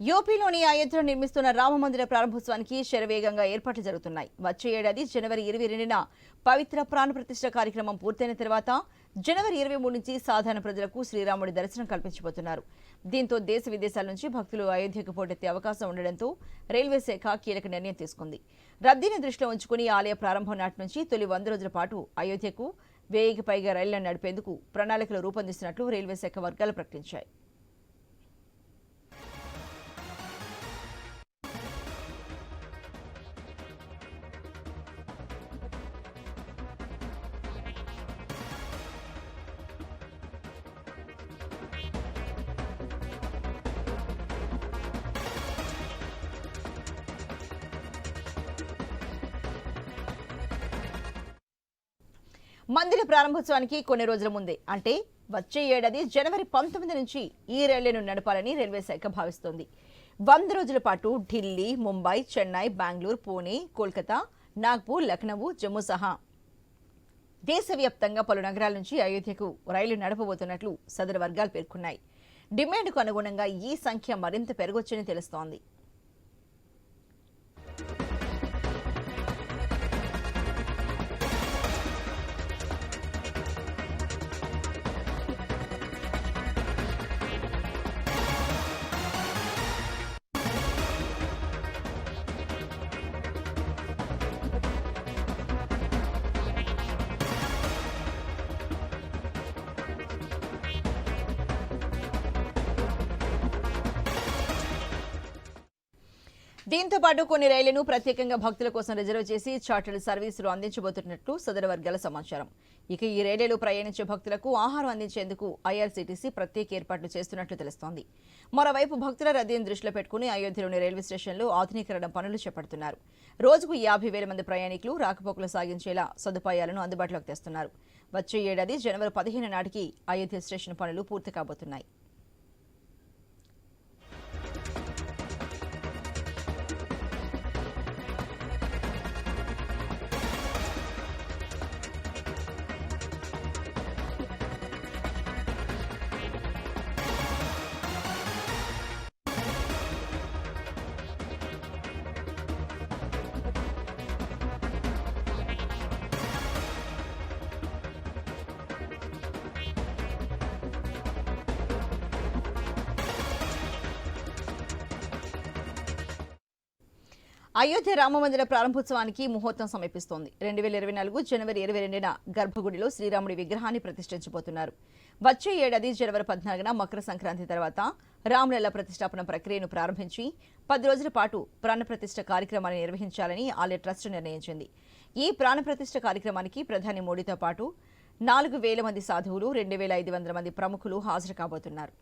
యూపీలోని అయోధ్యలో నిర్మిస్తున్న రామమందిర ప్రారంభోత్సవానికి శరవేగంగా ఏర్పాట్లు జరుగుతున్నాయి. వచ్చే ఏడాది జనవరి 22న పవిత్ర ప్రాణప్రతిష్ఠ కార్యక్రమం పూర్తయిన తర్వాత జనవరి 23 నుంచి సాధారణ ప్రజలకు శ్రీరాముడి దర్శనం కల్పించబోతున్నారు. దీంతో దేశ విదేశాల నుంచి భక్తులు అయోధ్యకు పోటెత్తే అవకాశం ఉండడంతో రైల్వే శాఖ కీలక నిర్ణయం తీసుకుంది. రద్దీని దృష్టిలో ఉంచుకుని ఆలయ ప్రారంభం నాటి నుంచి తొలి 100 రోజుల పాటు అయోధ్యకు 1000కి పైగా రైళ్లను నడిపేందుకు ప్రణాళికలు రూపొందిస్తున్నట్లు రైల్వే శాఖ వర్గాలు ప్రకటించాయి. మందిర ప్రారంభోత్సవానికి కొన్ని రోజుల ముందే అంటే వచ్చే ఏడాది జనవరి 19 నుంచి ఈ రైళ్లను నడపాలని రైల్వే శాఖ భావిస్తోంది. 100 రోజుల పాటు ఢిల్లీ, ముంబై, చెన్నై, బెంగళూరు, పూణే, కోల్కతా, నాగ్పూర్, లక్నవూ, జమ్మూ సహా దేశవ్యాప్తంగా పలు నగరాల నుంచి అయోధ్యకు రైలు నడపబోతున్నట్లు సదరు వర్గాలు పేర్కొన్నాయి. డిమాండ్కు అనుగుణంగా ఈ సంఖ్య మరింత పెరగొచ్చని తెలుస్తోంది. దీంతో పాటు కొన్ని రైళ్లను ప్రత్యేకంగా భక్తుల కోసం రిజర్వ్ చేసి చార్టర్డ్ సర్వీసులు అందించబోతున్నట్లు సదరు వర్గాల సమాచారం. ఇక ఈ రైళ్లలో ప్రయాణించే భక్తులకు ఆహారం అందించేందుకు ఐఆర్సీటీసీ ప్రత్యేక ఏర్పాట్లు చేస్తున్నట్లు తెలుస్తోంది. మరోవైపు భక్తుల రద్దీని దృష్టిలో పెట్టుకుని అయోధ్యలోని రైల్వే స్టేషన్లో ఆధునీకరణ పనులు చేపడుతున్నారు. రోజుకు 50,000 మంది ప్రయాణికులు రాకపోకలు సాగించేలా సదుపాయాలను అందుబాటులోకి తెస్తున్నారు. వచ్చే ఏడాది జనవరి 15 నాటికి అయోధ్య స్టేషన్ పనులు పూర్తి కాబోతున్నాయి. అయోధ్య రామమందిర ప్రారంభోత్సవానికి ముహూర్తం సమీపిస్తోంది. 2024 జనవరి 22న గర్భగుడిలో శ్రీరాముడి విగ్రహాన్ని ప్రతిష్ఠించబోతున్నారు. వచ్చే ఏడాది జనవరి 14న మకర సంక్రాంతి తర్వాత రామలల్ల ప్రతిష్టాపన ప్రక్రియను ప్రారంభించి 10 రోజుల పాటు ప్రాణప్రతిష్ఠ కార్యక్రమాన్ని నిర్వహించాలని ఆలయ ట్రస్ట్ నిర్ణయించింది. ఈ ప్రాణప్రతిష్ఠ కార్యక్రమానికి ప్రధాని మోడీతో పాటు 4,000 మంది సాధువులు, 2,500 మంది ప్రముఖులు హాజరు కాబోతున్నారు.